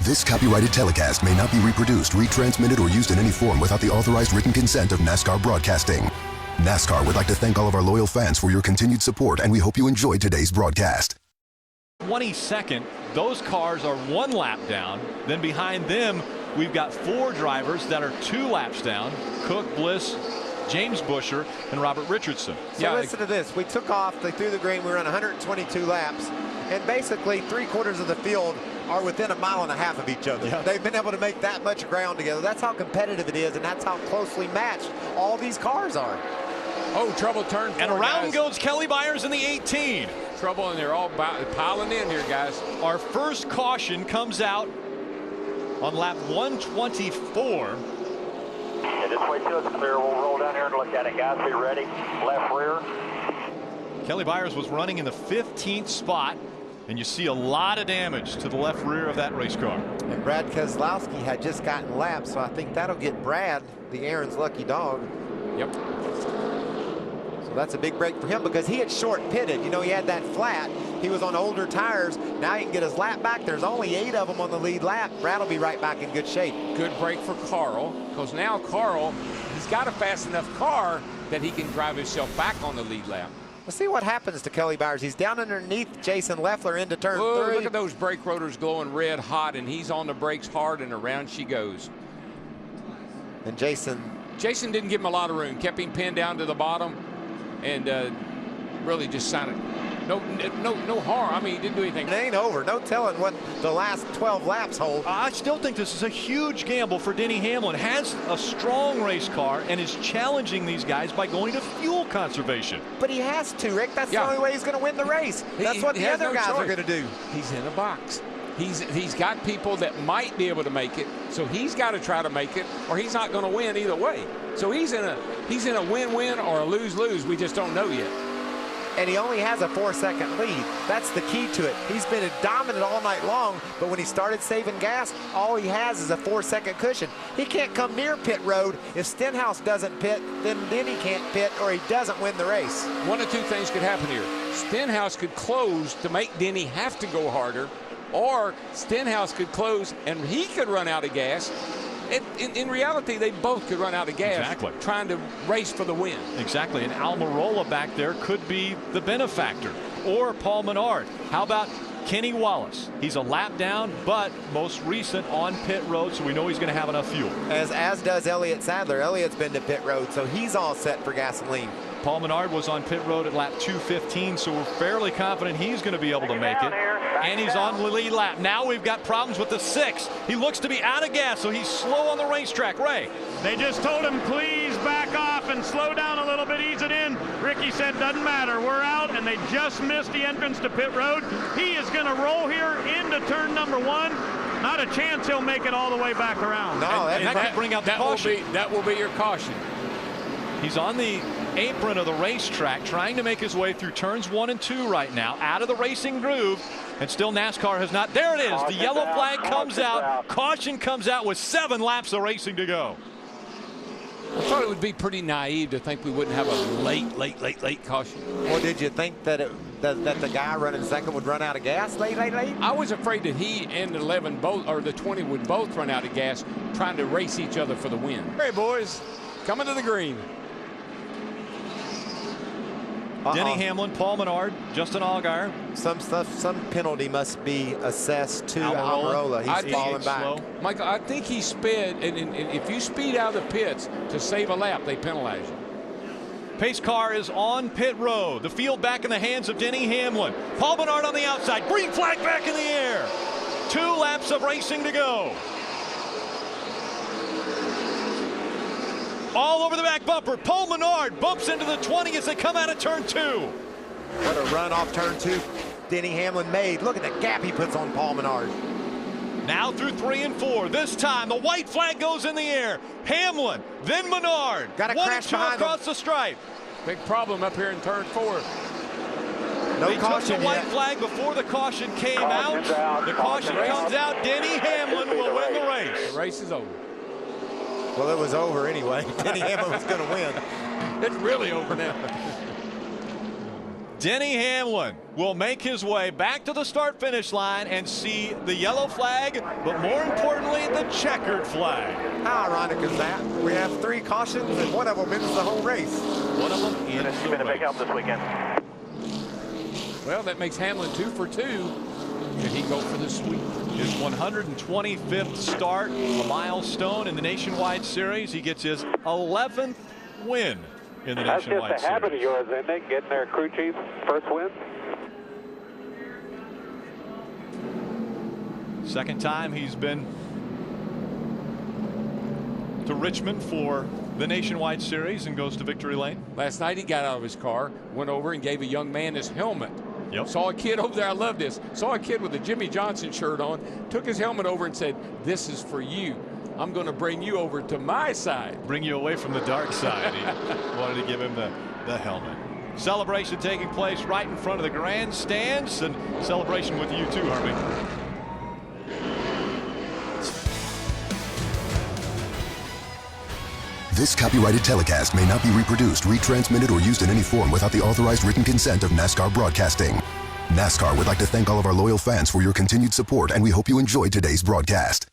This copyrighted telecast may not be reproduced, retransmitted, or used in any form without the authorized written consent of NASCAR Broadcasting. NASCAR would like to thank all of our loyal fans for your continued support, and we hope you enjoyed today's broadcast. 22nd, those cars are 1 lap down. Then behind them, we've got 4 drivers that are 2 laps down. Cook, Bliss, James Buescher, and Robert Richardson. So listen to this. We took off, they threw the green, we ran 122 laps, and basically 3/4 of the field are within 1.5 miles of each other. Yeah. They've been able to make that much ground together. That's how competitive it is, and that's how closely matched all these cars are. Oh, trouble turn 4, and around guys. goes Kelly Byers in the 18. Trouble, and they're all piling in here, guys. Our first caution comes out on lap 124. Yeah, just wait till it's clear. We'll roll down here and look at it, guys. Be ready. Left rear. Kelly Byers was running in the 15th spot, and you see a lot of damage to the left rear of that race car. And Brad Keselowski had just gotten lapped, so I think that'll get Brad, the Aaron's lucky dog. Yep. So that's a big break for him because he had short pitted. You know, he had that flat. He was on older tires. Now he can get his lap back. There's only 8 of them on the lead lap. Brad will be right back in good shape. Good break for Carl, because now Carl, he's got a fast enough car that he can drive himself back on the lead lap. Let's see what happens to Kelly Byers. He's down underneath Jason Leffler into turn 3. Look at those brake rotors glowing red hot, and he's on the brakes hard, and around she goes. And Jason didn't give him a lot of room. Kept him pinned down to the bottom, and really just sounded no harm. I mean, he didn't do anything. It ain't over. No telling what the last 12 laps hold. I still think this is a huge gamble for Denny Hamlin. Has a strong race car and is challenging these guys by going to fuel conservation. But he has to, Rick. That's the only way he's going to win the race. That's what the other guys are going to do. He's in a box. He's got people that might be able to make it, so he's got to try to make it, or he's not going to win either way. So he's in a win-win or a lose-lose. We just don't know yet. And he only has a 4-second lead. That's the key to it. He's been dominant all night long, but when he started saving gas, all he has is a 4-second cushion. He can't come near pit road. If Stenhouse doesn't pit, then he can't pit, or he doesn't win the race. One of 2 things could happen here. Stenhouse could close to make Denny have to go harder, or Stenhouse could close and he could run out of gas. In reality, they both could run out of gas trying to race for the win. Exactly, and Almirola back there could be the benefactor, or Paul Menard. How about Kenny Wallace? He's a lap down, but most recent on pit road, so we know he's going to have enough fuel. As does Elliott Sadler. Elliott's been to pit road, so he's all set for gasoline. Paul Menard was on pit road at lap 215, so we're fairly confident he's going to be able to make it. And he's on the lead lap. Now we've got problems with the 6. He looks to be out of gas, so he's slow on the racetrack. Ray. They just told him, please back off and slow down a little bit, ease it in. Ricky said, doesn't matter, we're out, and they just missed the entrance to pit road. He is going to roll here into turn number 1. Not a chance he'll make it all the way back around. No, and that could bring out the caution. That will be your caution. He's on the apron of the racetrack trying to make his way through turns 1 and 2 right now, out of the racing groove, and still NASCAR has not. There it is. The yellow flag comes out. Caution comes out with 7 laps of racing to go. I thought it would be pretty naive to think we wouldn't have a late caution. Or did you think that that the guy running second would run out of gas late? I was afraid that he and the 11 both, or the 20 would both run out of gas trying to race each other for the win. Hey boys, coming to the green. Denny Hamlin, Paul Menard, Justin Allgaier. Some penalty must be assessed to Almirola. He's falling back. Slow. Michael, I think he sped, and if you speed out of the pits to save a lap, they penalize you. Pace car is on pit road. The field back in the hands of Denny Hamlin. Paul Menard on the outside. Green flag back in the air. 2 laps of racing to go. All over the back bumper. Paul Menard bumps into the 20 as they come out of turn 2. What a run off turn 2 Denny Hamlin made. Look at the gap he puts on Paul Menard. Now through 3 and 4. This time the white flag goes in the air. Hamlin, then Menard. Got a crash behind across the stripe. Big problem up here in turn 4. No caution took the white flag before the caution came out. The caution comes out. Denny Hamlin will win the race. The race is over. Well, it was over anyway. Denny Hamlin was going to win. It's really over now. Denny Hamlin will make his way back to the start-finish line and see the yellow flag, but more importantly, the checkered flag. How ironic is that? We have 3 cautions, and one of them ends the whole race. One of them ends It's the been a big race. help this weekend. Well, that makes Hamlin 2 for 2. Can he go for the sweep? His 125th start, a milestone in the Nationwide Series. He gets his 11th win in the Nationwide That's just a habit of Series. yours, isn't it? Getting their crew chief first win. Second time he's been to Richmond for the Nationwide Series and goes to victory lane. Last night he got out of his car, went over and gave a young man his helmet. Yep. Saw a kid over there, I love this. Saw a kid with a Jimmy Johnson shirt on, took his helmet over and said, "This is for you. I'm going to bring you over to my side." Bring you away from the dark side. He wanted to give him the helmet. Celebration taking place right in front of the grandstands, and celebration with you too, Harvey. This copyrighted telecast may not be reproduced, retransmitted, or used in any form without the authorized written consent of NASCAR Broadcasting. NASCAR would like to thank all of our loyal fans for your continued support, and we hope you enjoyed today's broadcast.